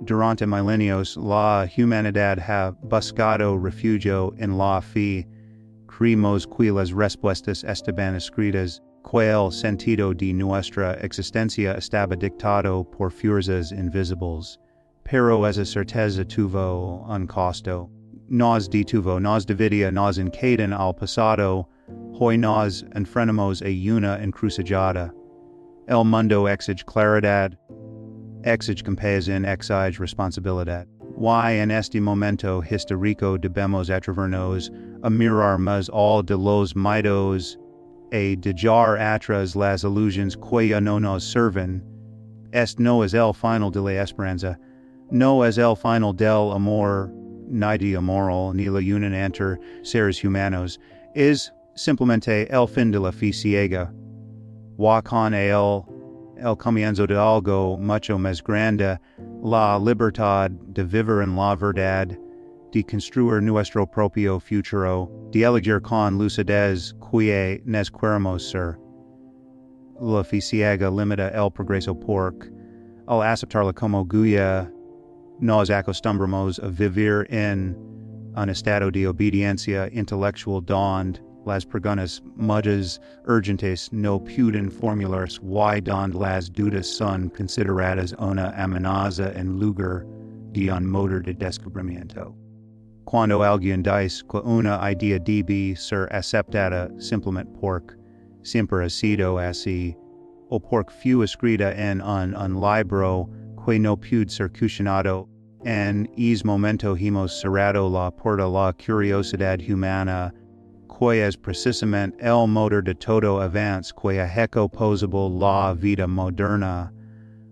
durante milenios la humanidad ha buscado refugio en la fe. Creemos que las respuestas estaban escritas, que el sentido de nuestra existencia estaba dictado por fuerzas invisibles. Pero esa certeza tuvo un costo. Nos detuvo, nos dividía, nos encadena al pasado. Hoy nos enfrentamos a una encrucijada. El mundo exige claridad, exige compasión, exige responsabilidad. Y en este momento histórico debemos atrevernos a mirar más all de los miedos, a dejar atrás las ilusiones que ya no nos sirven. Este no es el final de la esperanza, no es el final del amor, ni de amoral, ni la unión entre seres humanos, es simplemente el fin de la fe ciega. Y con el comienzo de algo mucho más grande, la libertad de vivir en la verdad, de construir nuestro propio futuro, de elegir con lucidez que nos queremos ser. La fe ciega limita el progreso porque, al aceptarla como guía, nos acostumbramos a vivir en un estado de obediencia intelectual donde las preguntas muchas urgentes no pueden formularse y donde las dudas son consideradas una amenaza en lugar de un motor de descubrimiento. Cuando alguien dice que una idea debe ser aceptada simplemente porque siempre ha sido así, o porque fue escrita en un libro que no puede ser cuestionado, en ese momento hemos cerrado la puerta a la curiosidad humana, que es precisamente el motor de todo avance que ha hecho posible la vida moderna.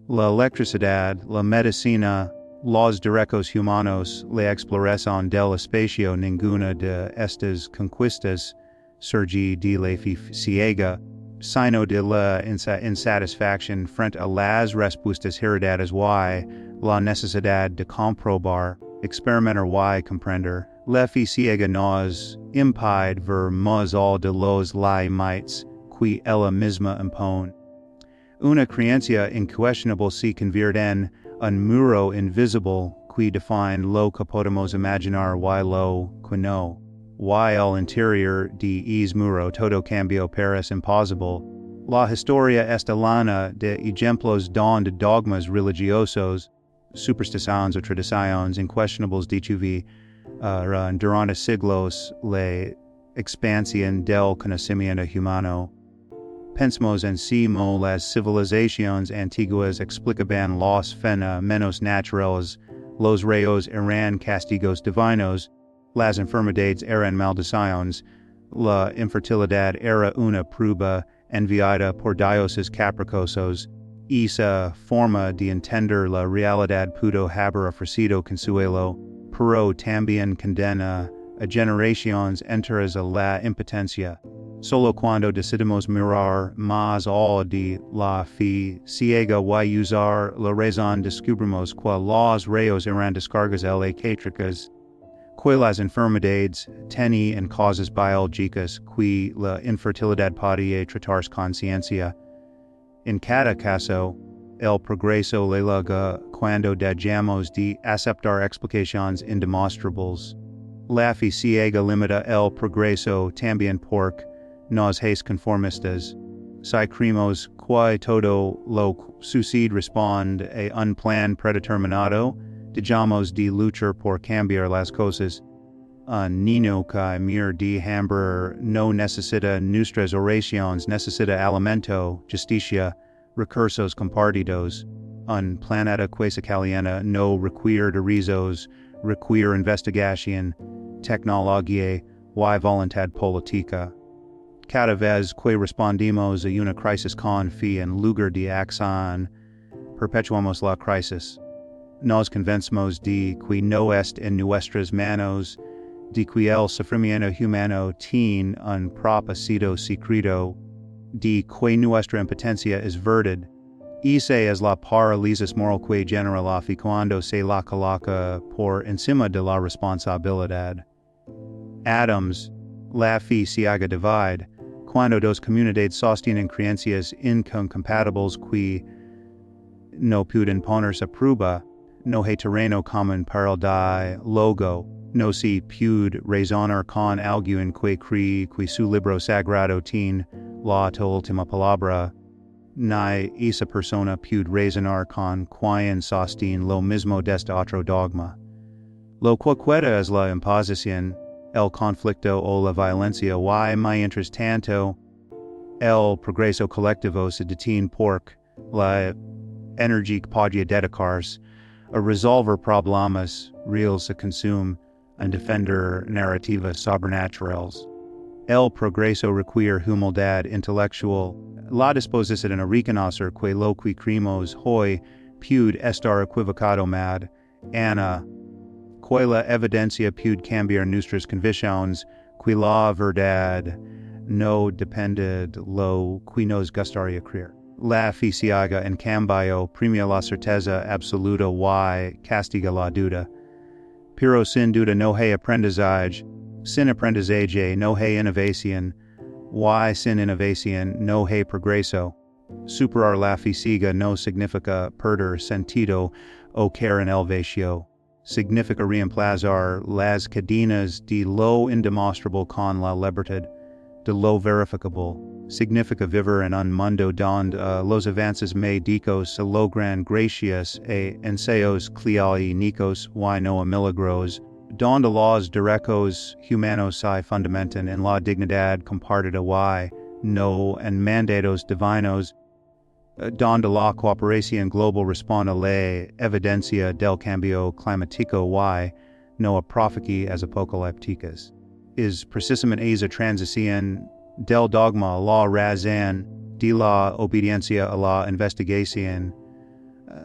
La electricidad, la medicina, los derechos humanos, la exploración del espacio, ninguna de estas conquistas surge de la fe ciega, sino de la insatisfacción frente a las respuestas heredadas y la necesidad de comprobar, experimentar y comprender. La fe ciega nos impide ver más allá de los límites que ella misma impone. Una creencia incuestionable se convierte en un muro invisible que define lo que podemos imaginar y lo que no. Y al interior de ese muro todo cambio parece imposible. La historia está llena de ejemplos donde dogmas religiosos, supersticiones o tradiciones incuestionables detuvieron durante siglos la expansión del conocimiento humano. Pensemos en cómo las civilizaciones antiguas explicaban los fenómenos naturales, los rayos eran castigos divinos, las enfermedades eran maldiciones, la infertilidad era una prueba enviada por dioses caprichosos. Esa forma de entender la realidad pudo haber ofrecido consuelo, pero también condena a generaciones enteras a la impotencia. Solo cuando decidimos mirar más allá de la fe ciega y usar la razón descubrimos que los rayos eran descargas eléctricas, que las enfermedades tenían causas biológicas, que la infertilidad podía tratarse con ciencia. En cada caso, el progreso le logra cuando dejamos de aceptar explicaciones indemostrables. La fe ciega limita el progreso también porque nos hace conformistas. Si creemos que todo lo que sucede responde a un plan predeterminado, dejamos de luchar por cambiar las cosas. Un niño que mira de hambre no necesita nuestras oraciones, necesita alimento, justicia, recursos compartidos. Un planeta que se calienta no requiere de rizos, requiere investigación, tecnología y voluntad política. Cada vez que respondimos a una crisis con fe en lugar de acción, perpetuamos la crisis. Nos convencemos de que no está en nuestras manos, de que el sufrimiento humano tiene un propósito secreto, de que nuestra impotencia es verdad. Esa es la parálisis moral que genera la fe cuando se la coloca por encima de la responsabilidad. Adams, la fe ciega divide, cuando dos comunidades sostienen creencias incompatibles que no pueden ponerse a prueba, no he terreno common paral di logo, no si pude razonar con alguien que cree qui su libro sagrado tin la to ultima palabra, ni esa persona pude razonar con quien sostin lo mismo deste otro dogma. Lo quoqueta es la imposición, el conflicto o la violencia y mientras tanto, el progreso colectivo se detiene porque la energia podría dedicarse a resolver problemas reales se consume en defender narrativas sobrenaturales. El progreso requiere humildad intelectual, la disposición a reconocer que lo que creemos hoy puede estar equivocado mad, ana, que la evidencia puede cambiar nuestras convicciones, que la verdad no depende de lo que nos gustaría creer. La fe ciega en cambio premia la certeza absoluta y castiga la duda. Pero sin duda no hay aprendizaje, sin aprendizaje no hay innovación, y sin innovación no hay progreso. Superar la fe ciega no significa perder sentido o caer en el vacío. Significa reemplazar las cadenas de lo indemostrable con la libertad de lo verificable. Significa vivir en un mundo donde los avances médicos se logran gracias a ensayos clínicos y no a milagros, donde los derechos humanos se fundamentan en la dignidad compartida y no en mandatos divinos, donde la cooperación global responde a la evidencia del cambio climático y no a profecías apocalípticas. Es precisamente esa transición del dogma a la razón, de la obediencia a la investigación,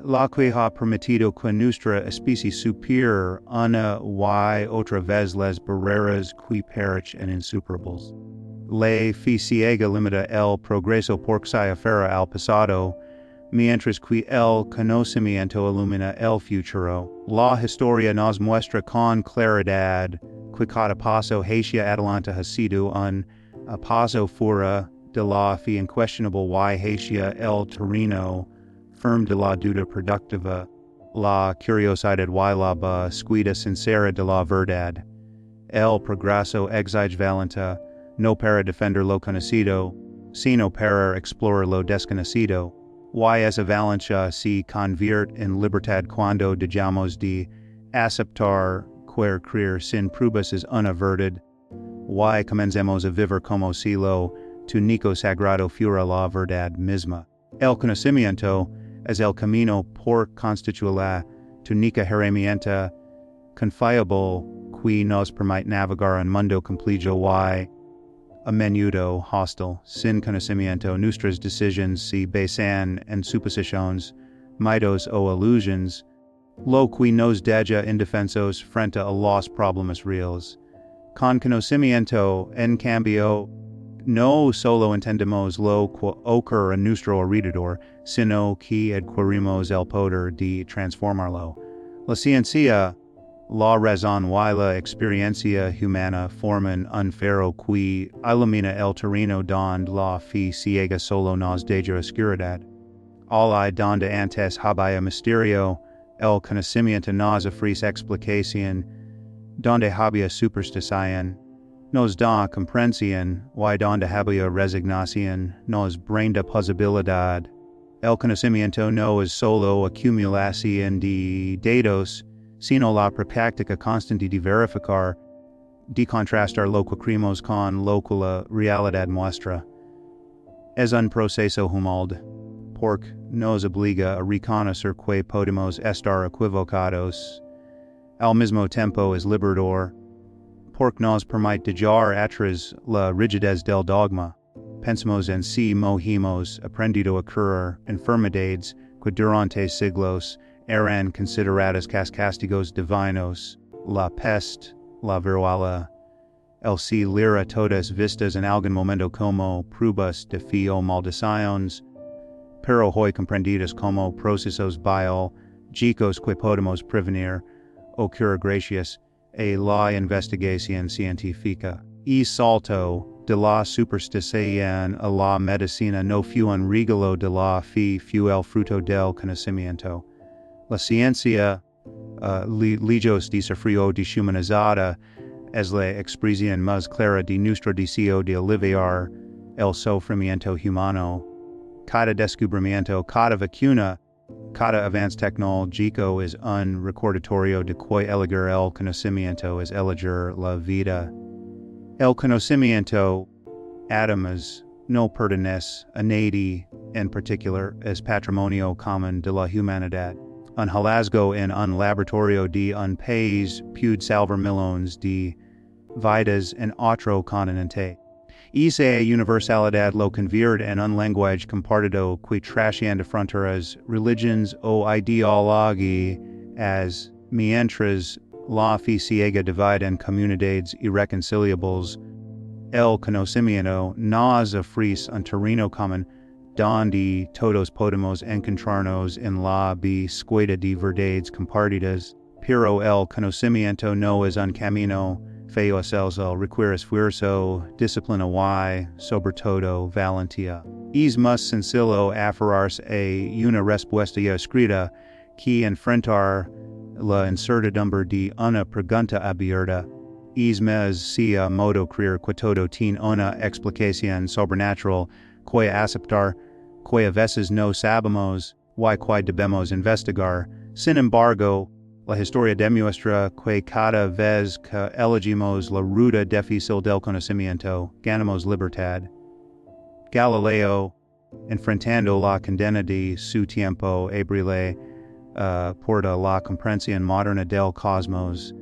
la que ha permitido que nuestra especie supere una y otra vez las barreras que parecen insuperables. La fe ciega limita el progreso porque se aferra al pasado, mientras que el conocimiento ilumina el futuro. La historia nos muestra con claridad que cada paso hacia adelante ha sido un paso fuera de la fe incuestionable y hacia el terreno firme de la duda productiva, la curiosidad y la búsqueda sincera de la verdad. El progreso exige valentía, no para defender lo conocido, sino para explorar lo desconocido. Y esa valencia se convierte en libertad cuando dejamos de aceptar que creer sin pruebas es una verdad, y comencemos a vivir como si lo túnico sagrado fuera la verdad misma. El conocimiento es el camino por constituir la túnica herramienta confiable que nos permite navegar un mundo complejo y a menudo hostil. Sin conocimiento, nuestras decisiones se basan en suposiciones, mitos o ilusiones, lo que nos deja indefensos frente a los problemas reales. Con conocimiento, en cambio, no solo entendemos lo que ocurre en nuestro alrededor, sino que adquirimos el poder de transformarlo. La ciencia, la razón y la experiencia humana forman un faro que ilumina el terreno donde la fe ciega solo nos deja oscuridad. Allí donde antes había misterio, el conocimiento nos ofrece explicación, donde había superstición, nos da comprensión, y donde había resignación, nos brinda posibilidad. El conocimiento no es solo acumulación de datos, sino la práctica constante de verificar, de contrastar lo que creemos con lo que la realidad muestra. Es un proceso humilde, porque nos obliga a reconocer que podemos estar equivocados. Al mismo tiempo es liberador, porque nos permite dejar atrás la rigidez del dogma. Pensamos en si hemos aprendido a curar enfermedades que durante siglos eran consideradas castigos divinos, la peste, la viruela, el si lira todas vistas en algún momento como pruebas de fe o maldiciones, pero hoy comprendidas como procesos biológicos que podemos prevenir o curar gracias a la investigación científica. Y salto de la superstición a la medicina no fue un regalo de la fe, fue el fruto del conocimiento. La ciencia lijos de sofrio de humanizada, es la expresión más clara de nuestro deseo de aliviar el sufrimiento humano. Cada descubrimiento, cada vacuna, cada avance tecnológico es un recordatorio de que elegir el conocimiento es elegir la vida. El conocimiento, además, no pertenece a nadie en particular, es patrimonio común de la humanidad. Un hallazgo en un laboratorio de un país puede salvar millones de vidas en otro continente. Esa universalidad lo convierte en un lenguaje compartido que trasciende fronteras, religions o ideologías, mientras la fe ciega divide en comunidades irreconciliables. El conocimiento nos ofrece un terreno común donde todos podemos encontrarnos en la búsqueda de verdades compartidas, pero el conocimiento no es un camino fácil, requiere esfuerzo, disciplina y, sobre todo, valentía. Es más sencillo aferrarse a una respuesta ya escrita que enfrentar la incertidumbre de una pregunta abierta. Es más sea modo creer que todo tiene una explicación sobrenatural que aceptar que a veces no sabemos y que debemos investigar. Sin embargo, la historia demuestra que cada vez que elegimos la ruta difícil del conocimiento, ganamos libertad. Galileo, enfrentando la condena de su tiempo, abrió por la comprensión moderna del cosmos.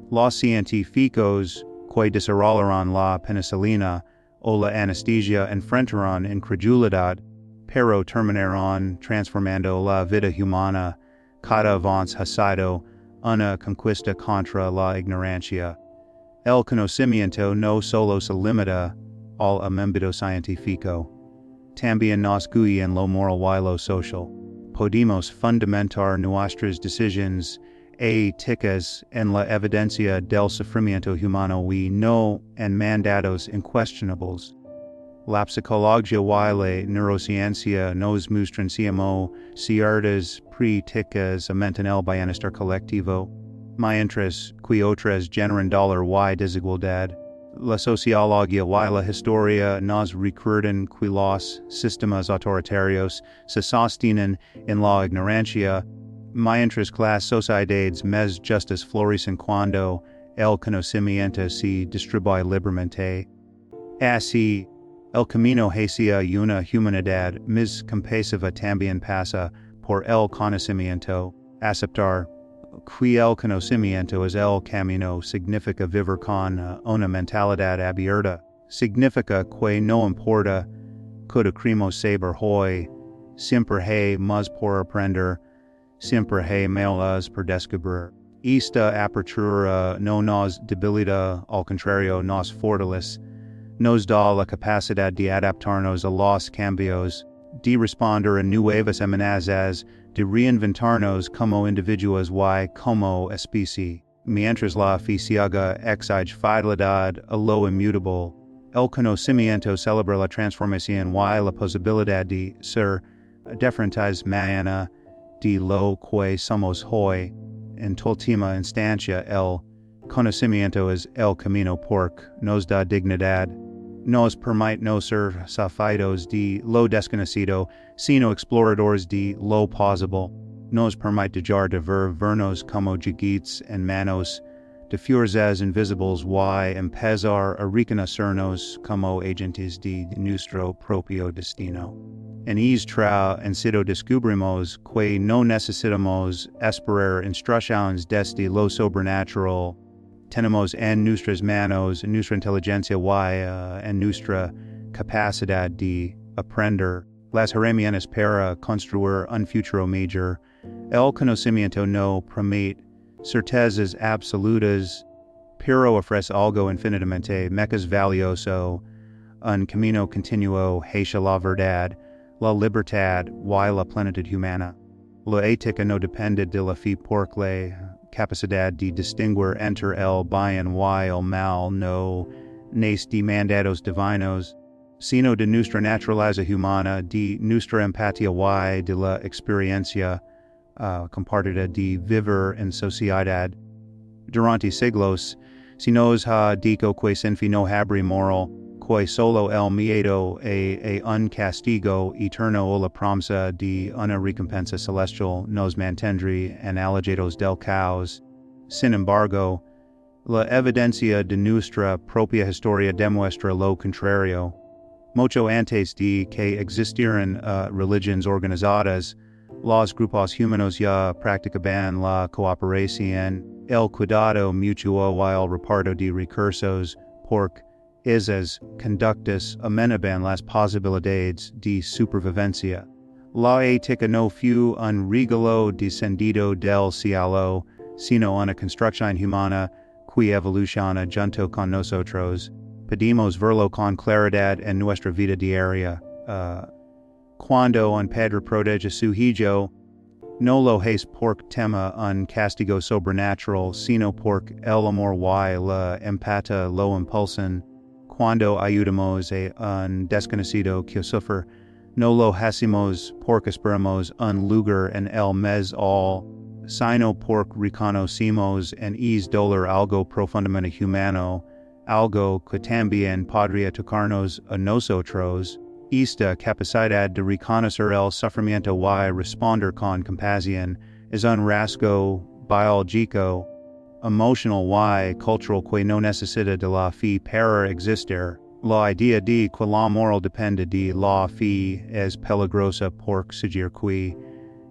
Los científicos que desarrollaron la penicilina o la anestesia enfrentaron incredulidad, pero terminaron transformando la vida humana. Cada avance ha sido una conquista contra la ignorancia. El conocimiento no solo se limita al ámbito científico, también nos guía en lo moral y lo social. Podemos fundamentar nuestras decisiones éticas en la evidencia del sufrimiento humano y no en mandatos incuestionables. La psicología y la neurociencia nos muestran cómo ciertas prácticas aumentan el bienestar colectivo, mientras que otras generan dolor y desigualdad. La sociología y la historia nos recuerdan que los sistemas autoritarios se sostienen en la ignorancia, mientras que las sociedades más justas florecen cuando el conocimiento se distribuye libremente. Así, el camino hacia una humanidad más compasiva también pasa por el conocimiento. Aceptar que el conocimiento es el camino significa vivir con una mentalidad abierta. Significa que no importa que queremos saber hoy, siempre hay más por aprender, siempre hay más por descubrir. Esta apertura no nos debilita, al contrario, nos fortalece. Nos da la capacidad de adaptarnos a los cambios, de responder a nuevas amenazas, de reinventarnos como individuos y como especie. Mientras la fe ciega exige fidelidad a lo inmutable, el conocimiento celebra la transformación y la posibilidad de ser diferentes mañana de lo que somos hoy. En última instancia, el conocimiento es el camino porque nos da dignidad. Nos permite no ser safados de lo desconocido, sino exploradores de lo posible. Nos permite dejar de vernos como gigantes en manos de fuerzas invisibles y empezar a reconocernos como agentes de nuestro propio destino. En en sido descubrimos que no necesitamos esperar instrucciones desde lo sobrenatural. Tenemos en nuestras manos, en nuestra inteligencia y en nuestra capacidad de aprender las herramientas para construir un futuro mejor. El conocimiento no promete certezas absolutas, pero ofrece algo infinitamente más valioso, un camino continuo hacia la verdad, la libertad y la plenitud humana. La ética no depende de la fe porque la capacidad de distinguir entre el bien y el mal no nace de mandatos divinos, sino de nuestra naturaleza humana, de nuestra empatía y de la experiencia. compartida de viver en sociedad. Durante siglos, si nos ha dicho que sin fin no habría moral, que solo el miedo a un castigo eterno o la promesa de una recompensa celestial nos mantendría analizados del caos. Sin embargo, la evidencia de nuestra propia historia demuestra lo contrario. Mucho antes de que existieran religiones organizadas, los grupos humanos ya practicaban la cooperación, el cuidado mutuo y el reparto de recursos, porque esas conductas amenaban las posibilidades de supervivencia. La ética no fue un regalo descendido del cielo, sino una construcción humana que evoluciona junto con nosotros. Pedimos verlo con claridad en nuestra vida diaria. Cuando un padre protege su hijo, no lo hace porque tema un castigo sobrenatural, sino porque el amor y la empatía lo impulsan. Cuando ayudamos a un desconocido que sufre, no lo hacemos porque esperamos un lugar en el mesal, sino porque reconocemos en es dolor algo profundamente humano, algo que también podría tocarnos a nosotros. Esta capacidad de reconocer el sufrimiento y responder con compasión es un rasgo biológico, emotional y cultural que no necesita de la fe para existir. La idea de que la moral depende de la fe es peligrosa porque sugiere que,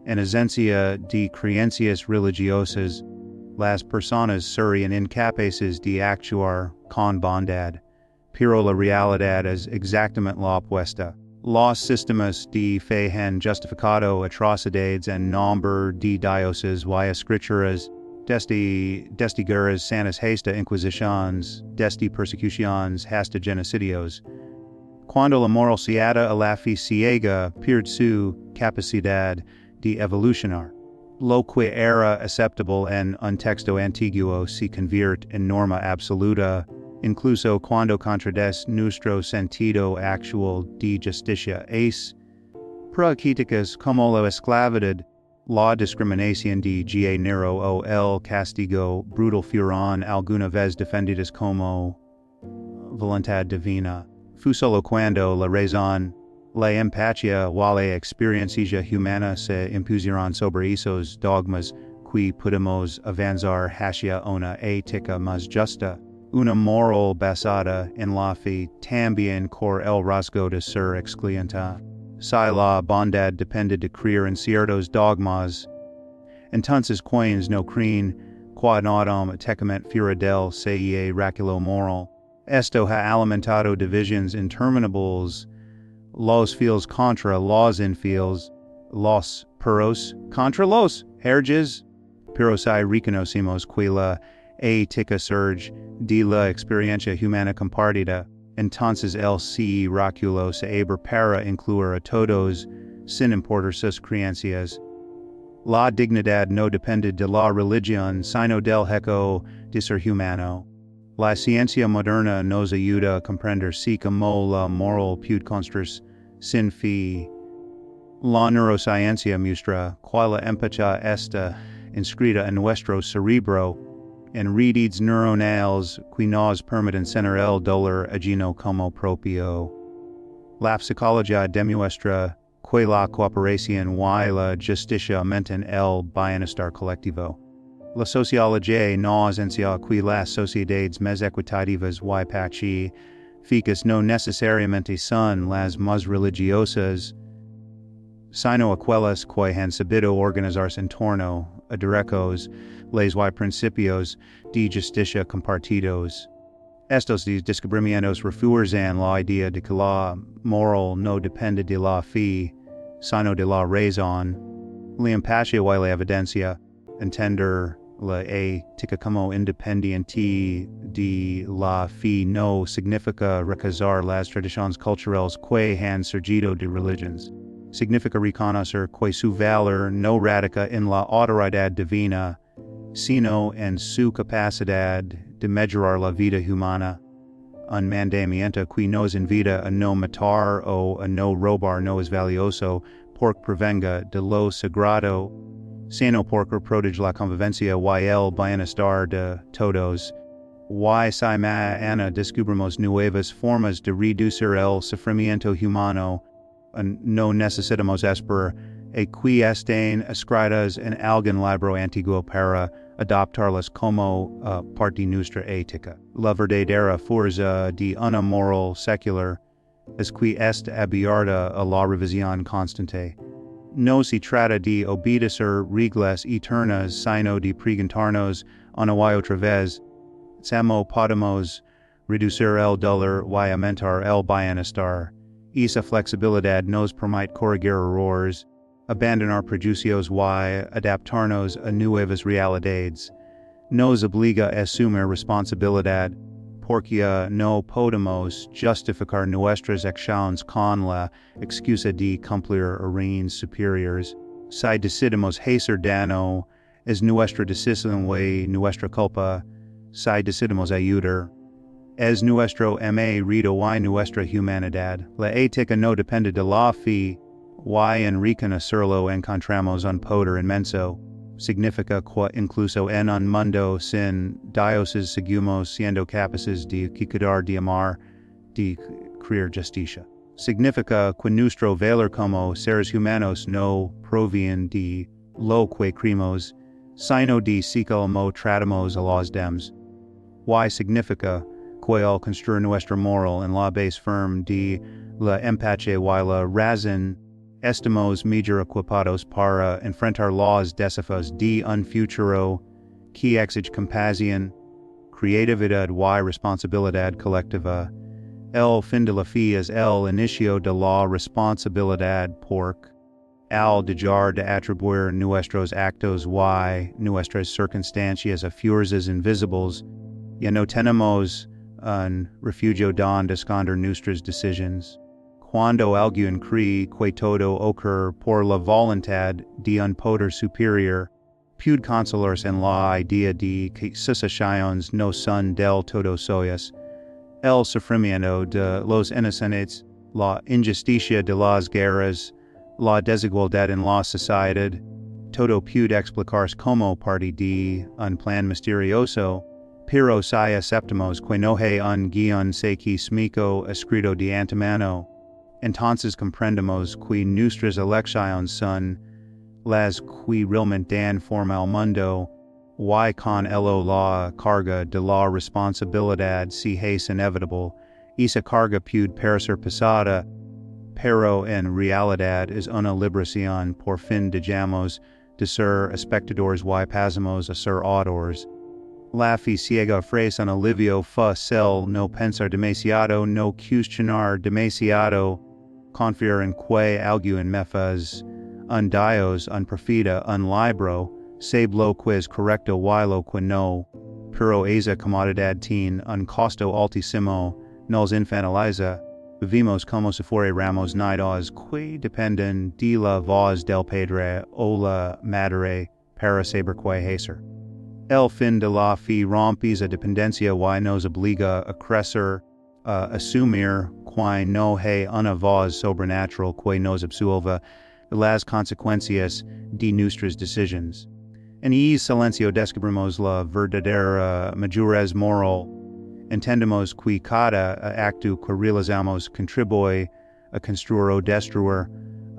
en esencia de creencias religiosas, las personas serían incapaces de actuar con bondad. Pero la realidad es exactamente la opuesta. Los sistemas de fe han justificado atrocidades en nombre de dioses y escrituras, desde guerras santas hasta inquisiciones, desde persecuciones hasta genocidios. Cuando la moral ciega a la fe ciega pierde su capacidad de evolucionar, lo que era aceptable en un texto antiguo se convierte en norma absoluta, incluso cuando contradice nuestro sentido actual de justicia. Es prácticas como la esclavitud, la discriminación de género o el castigo brutal fueron alguna vez defendidas como voluntad divina. Fue solo cuando la razón, la empatía o la experiencia humana se impusieron sobre esos dogmas que podemos avanzar hacia una ética más justa. Una moral basada en la fe también por el rasgo de ser excluyente. Si la bondad depende de creer en ciertos dogmas, entonces quienes no creen, quod nodum tecament fuera del se raculo moral. Esto ha alimentado divisions interminables, los fieles contra los infieles, los puros contra los herejes. Pero si reconocemos que la ética surge de la experiencia humana compartida, entonces el se raculo se abre para incluir a todos, sin importar sus creencias. La dignidad no depende de la religión, sino del hecho de ser humano. La ciencia moderna nos ayuda a comprender si como la moral puede construirse sin fe. La neurociencia muestra que la empatía está inscrita en nuestro cerebro, en redes neuronales que nos permiten sentir el dolor ajeno como propio. La psicología demuestra que la cooperación y la justicia aumentan el bienestar colectivo. La sociología nos enseña que las sociedades más equitativas y pacíficas no necesariamente son las más religiosas, sino aquellas que han sabido organizarse en torno a derechos, leyes y principios de justicia compartidos. Estos descubrimientos refuerzan la idea de que la moral no depende de la fe, sino de la razón. La empatía y la evidencia, entender la ética como independiente de la fe no significa rechazar las tradiciones culturales que han surgido de religiones. Significa reconocer que su valor no radica en la autoridad divina, sino en su capacidad de mejorar la vida humana. Un mandamiento que nos invita a no matar o a no robar no es valioso porque provenga de lo sagrado, Sano porker prodige la convivencia y el bienestar de todos. Y si mañana descubrimos nuevas formas de reducir el sufrimiento humano, no necesitamos esperar a que estén escritas en algún libro antiguo para adoptarlas como parte de nuestra ética. La verdadera fuerza de una moral secular es que está abierta a la revisión constante. No se trata de obedecer reglas eternas, sino de preguntarnos una y otra vez, ¿cómo podemos reducir el dolor y aumentar el bienestar? Esa flexibilidad nos permite corregir errores, abandonar prejuicios y adaptarnos a nuevas realidades. Nos obliga a asumir responsabilidad, porque no podemos justificar nuestras acciones con la excusa de cumplir órdenes superiores. Si decidimos hacer daño, es nuestra decisión y nuestra culpa. Si decidimos ayudar, es nuestro mérito y nuestra humanidad. La ética no depende de la fe, y en reconocerlo encontramos un poder inmenso. Significa que incluso en un mundo sin dioses seguimos siendo capaces de cuidar, de amar, de crear justicia. Significa que nuestro valor como seres humanos no proviene de lo que creemos, sino de cómo tratamos a los demás. Y significa que al construir nuestra moral en la base firme de la empatía y la razón, estamos mejor equipados para enfrentar los desafíos de un futuro que exige compasión, creatividad y responsabilidad colectiva. El fin de la fe es el inicio de la responsabilidad porque, al dejar de atribuir nuestros actos y nuestras circunstancias a fuerzas invisibles, ya no tenemos un refugio donde esconder nuestras decisiones. Cuando alguien cree que todo ocurre por la voluntad de un poder superior, puede consolarse en la idea de que sus acciones no son del todo suyas. El sufrimiento de los inocentes, la injusticia de las guerras, la desigualdad en la sociedad, todo puede explicarse como parte de un plan misterioso, pero si aceptamos que no hay un guion psíquico escrito de antemano, entonces comprendemos que nuestras elecciones son las que realmente dan forma al mundo, y con ello la carga de la responsabilidad si es inevitable. Esa carga puede parecer pesada, pero en realidad es una liberación por fin dejamos de ser espectadores y pasamos a ser autores. La fe ciega ofrece un alivio fácil, no pensar demasiado, no cuestionar demasiado, confiar en que alguien me faz un Dios, un profeta, un libro, sabe lo que es correcto y lo que no, pero esa comodidad tiene un costo altísimo, nos infantiliza, vivimos como si fuéramos nidos que dependen de la voz del padre o la madre para saber qué hacer. El fin de la fe rompe esa dependencia y nos obliga a crecer, a asumir que no hay una voz sobrenatural que nos absuelva de las consecuencias de nuestras decisiones. En ese silencio descubrimos la verdadera madurez moral. Entendemos que cada acto que realizamos contribuye a construir o destruir,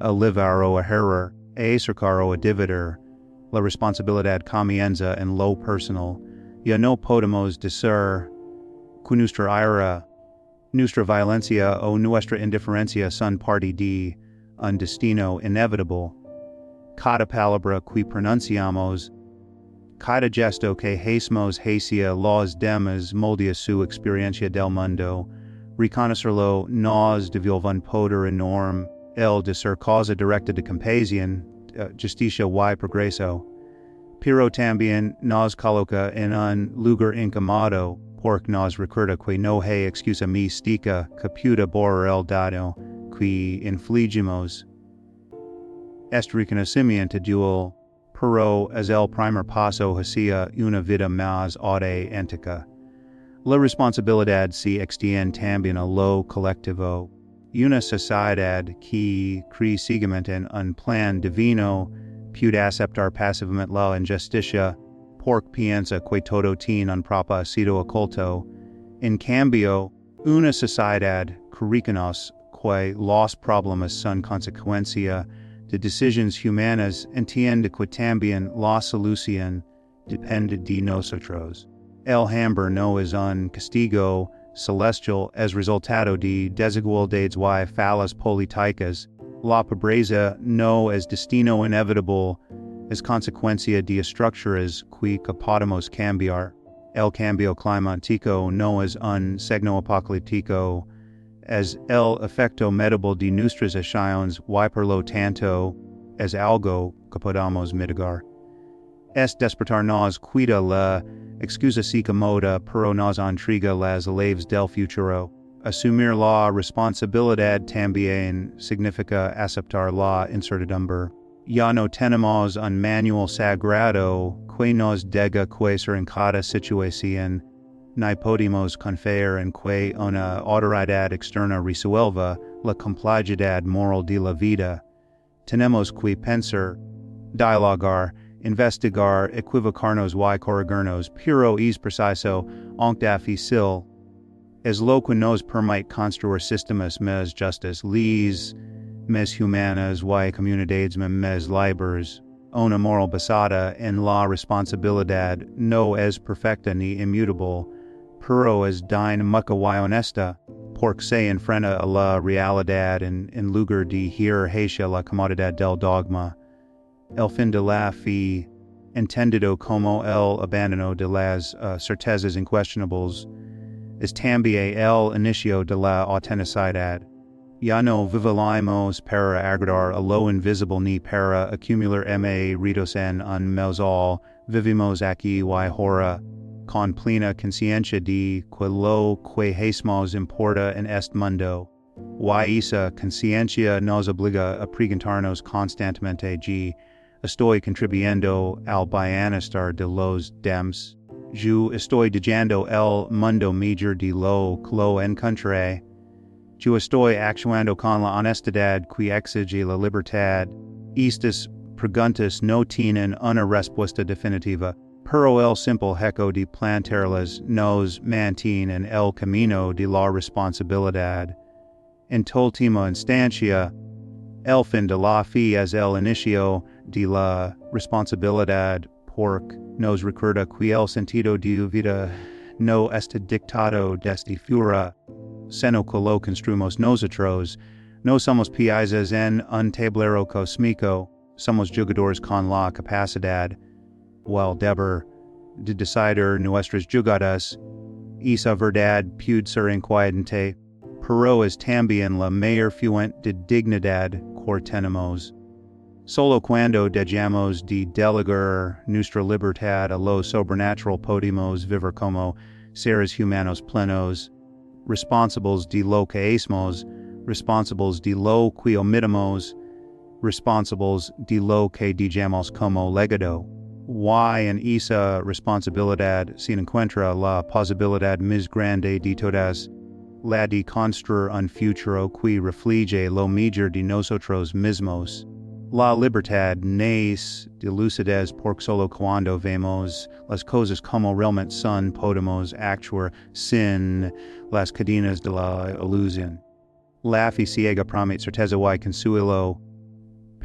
a livar o a errar, a acercar o a dividir. La responsabilidad comienza en lo personal. Ya no podemos decir que nuestra ira, nuestra violencia o nuestra indiferencia son parte de un destino inevitable. Cada palabra que pronunciamos, cada gesto que hacemos hacia los demás moldea su experiencia del mundo. Reconocerlo nos devuelve un poder enorme, el de ser causa directa de compasión, justicia y progreso. Pero también nos coloca en un lugar incómodo, porque nos recuerda que no hay excusa mística que pueda borrar el daño que infligimos. Este reconocimiento dual, pero es el primer paso hacia una vida más auténtica. La responsabilidad se extiende también a lo colectivo. Una sociedad que cree ciegamente en un plan divino pud aceptar passivament la injusticia, porc piensa que todo tiene un propósito oculto. En cambio, una sociedad que reconoce que los problemas son consecuencia de decisiones humanas entiende que también la solución depende de nosotros. El hambre no es un castigo celestial es resultado de desigualdades y fallas políticas. La pobreza no es destino inevitable, es consecuencia de estructuras que podemos cambiar. El cambio climático no es un signo apocalíptico, es el efecto medible de nuestras acciones y por lo tanto, es algo que podamos mitigar. Es despertarnos cuida la excusa si comoda pero nos entrega las llaves del futuro. Asumir la responsabilidad también significa aceptar la incertidumbre. Ya no tenemos un manual sagrado que nos diga que ser en cada situación, ni podemos confiar en que una autoridad externa resuelva la complejidad moral de la vida. Tenemos que pensar, dialogar, investigar, equivocarnos y corregirnos, pero es preciso, aunque difícil, es lo que nos permite construir sistemas más justos, más humanas y comunidades más libres. Una moral basada en la responsabilidad no es perfecta ni inmutable, pero es dinámica y honesta, porque se enfrenta a la realidad en lugar de ir hacia la comodidad del dogma. El fin de la fe, entendido como el abandono de las certezas incuestionables, es también el inicio de la autenticidad. Ya no vivimos para agradar a lo invisible ni para acumular ritos en un mesal, vivimos aquí y ahora, con plena conciencia de que lo que hacemos importa en este mundo. Y esa conciencia nos obliga a preguntarnos constantemente ¿estoy contribuyendo al bienestar de los demás? Yo estoy dejando el mundo mejor de lo que lo encontré. Yo estoy actuando con la honestidad que exige la libertad. Estas preguntas no tienen una respuesta definitiva, pero el simple hecho de plantearlas nos mantiene en el camino de la responsabilidad. En última instancia, el fin de la fe es el inicio de la responsabilidad, porque nos recuerda que el sentido de vida no está dictado desde fuera, sino que lo construimos nosotros. No somos piezas en un tablero cósmico, somos jugadores con la capacidad, o el deber, de decidir nuestras jugadas. Esa verdad puede ser inquietante, pero es también la mayor fuente de dignidad que tenemos. Solo cuando dejamos de delegar nuestra libertad a lo sobrenatural podemos vivir como seres humanos plenos, responsables de lo que hacemos, responsables de lo que omitimos, responsables de lo que dejamos como legado. Y en esa responsabilidad se encuentra la posibilidad más grande de todas, la de construir un futuro que refleje lo mejor de nosotros mismos. La libertad nace de lucidez porque solo cuando vemos las cosas como realmente son podemos actuar sin las cadenas de la ilusión. La fe ciega promete certeza y consuelo,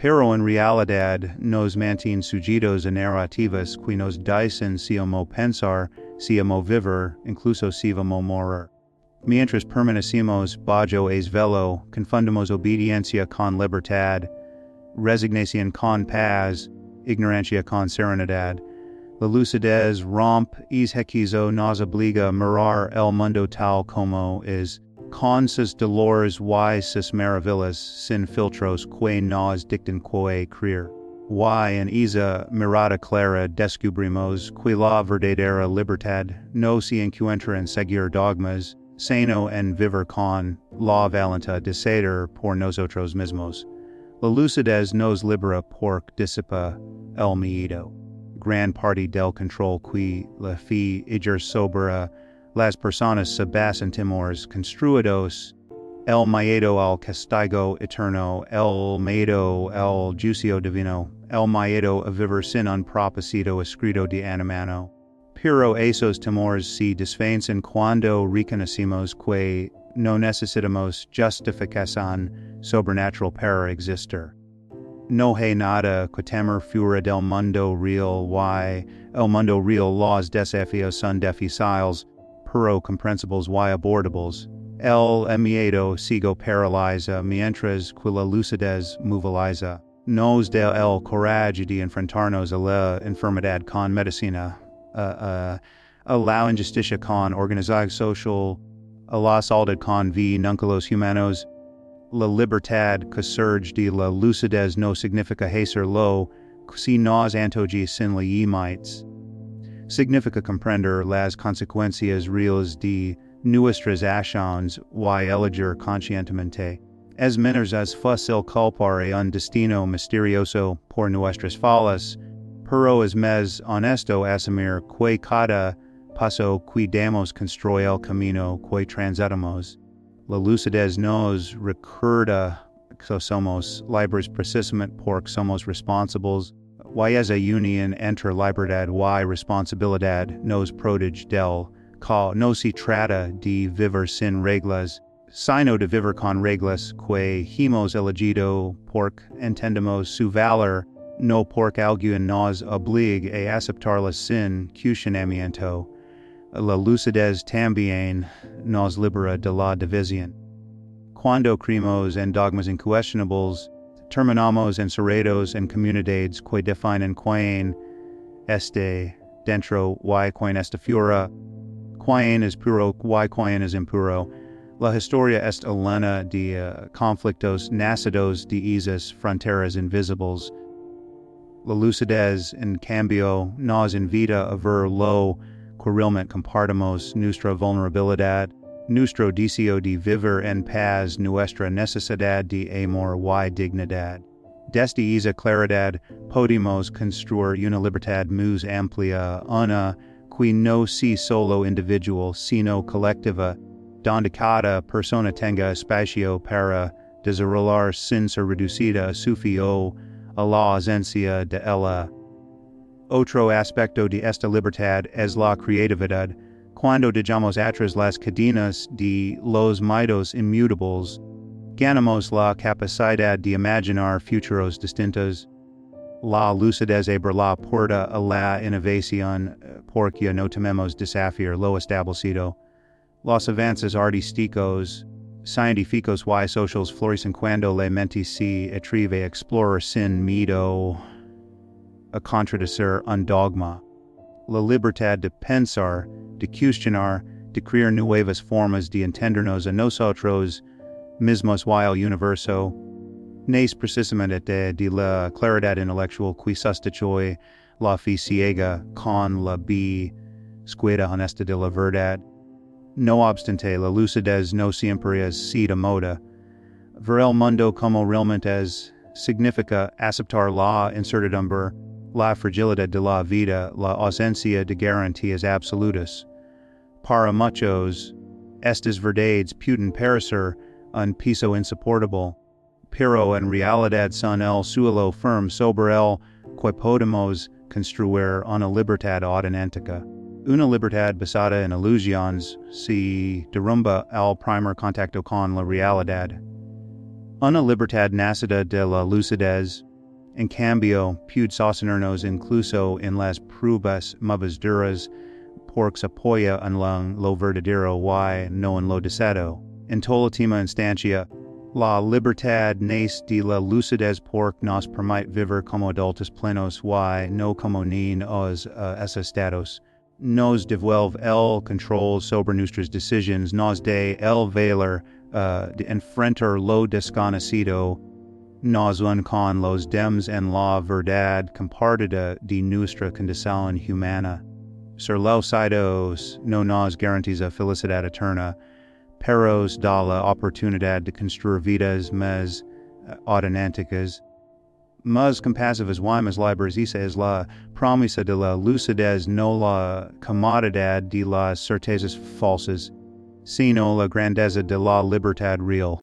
pero en realidad nos mantiene sujetos a narrativas que nos dicen si vamos pensar, si vamos vivir, incluso si vamos morir. Mientras permanecemos bajo es velo, confundimos obediencia con libertad, resignación con paz, ignorancia con serenidad. La lucidez rompe es hechizo nos obliga a mirar el mundo tal como es, con sus dolores y sus maravillas, sin filtros que nos dicten que creer. Y en esa mirada clara descubrimos que la verdadera libertad no se encuentra en seguir dogmas, sino en vivir con la voluntad de ser por nosotros mismos. La lucidez nos libera porque disipa el miedo. Gran parte del control que la fe ejerce sobre las personas se basa en temores construidos, el miedo al castigo eterno, el miedo al juicio divino, el miedo a vivir sin un propósito escrito de antemano. Pero esos temores se desvanecen cuando reconocemos que no necesitamos justificación sobrenatural para existir. No hay nada que temer fuera del mundo real el mundo real los desafíos son difíciles, pero comprensibles y abordables. El miedo sigo paraliza mientras que la lucidez moviliza. Nos da el coraje de enfrentarnos a la enfermedad con medicina, a la injusticia con organización social, a la soledad con nunca los humanos. La libertad que surge de la lucidez no significa hacerlo si nos antoja sin límites. Significa comprender las consecuencias reales de nuestras acciones y elegir conscientemente. Es menos fácil culpar a un destino misterioso por nuestras fallas, pero es más honesto asumir que cada paso que damos construye el camino que transitamos. La lucidez nos recuerda que somos libres precisamente porque somos responsables. Y es a unión entre libertad y responsabilidad nos protege del que no se trata de vivir sin reglas, sino de vivir con reglas que hemos elegido porque entendemos su valor, no porque alguien nos obligue a aceptarlas sin cuestionamiento. La lucidez también nos libera de la división. Cuando creemos en dogmas incuestionables, terminamos encerrados en comunidades que definen quién este dentro y quién está fuera, quién es puro y quién es impuro. La historia es llena de conflictos nacidos de esas fronteras invisibles. La lucidez, en cambio, nos invita a ver lo que realmente compartimos, nuestra vulnerabilidad, nuestro deseo de vivir en paz, nuestra necesidad de amor y dignidad. Desde esa claridad podemos construir una libertad más amplia, una que no sea solo individual, sino colectiva, donde cada persona tenga espacio para desarrollar sin ser reducida a su fío a la ausencia de ella. Otro aspecto de esta libertad es la creatividad. Cuando dejamos atrás las cadenas de los miedos inmutables, ganamos la capacidad de imaginar futuros distintos. La lucidez abre la puerta a la innovación porque no tememos desafiar lo establecido. Los avances artísticos, científicos y sociales florecen cuando la mente se atreve a explorar sin miedo a contradecir un dogma. La libertad de pensar, de cuestionar, de crear nuevas formas de entendernos a nosotros mismos y el universo, nace precisamente de la claridad intelectual que sustituye la fe ciega con la búsqueda honesta de la verdad. No obstante, la lucidez no siempre es así de moda. Ver el mundo como realmente es significa aceptar la incertidumbre, la fragilidad de la vida, la ausencia de garantías absolutas. Para muchos, estas verdades pueden parecer un peso insoportable, pero en realidad son el suelo firme sobre el que podemos construir una libertad auténtica. Una libertad basada en ilusiones se derrumba al primer contacto con la realidad. Una libertad nacida de la lucidez, en cambio, puede sostenernos incluso en las pruebas más duras, porque se apoya en lo verdadero y no en lo deseado. En última instancia, la libertad nace de la lucidez porque nos permite vivir como adultos plenos y no como niños esos estados. Nos devuelve el control sobre nuestras decisiones, nos da el valor de enfrentar lo desconocido, nos une con los demás en la verdad compartida de nuestra condición humana. Ser los idos no nos garantiza felicidad eterna, pero da la oportunidad de construir vidas más auténticas, más compasivas y más libres. Esa es la promesa de la lucidez, no la comodidad de las certezas falsas, sino la grandeza de la libertad real.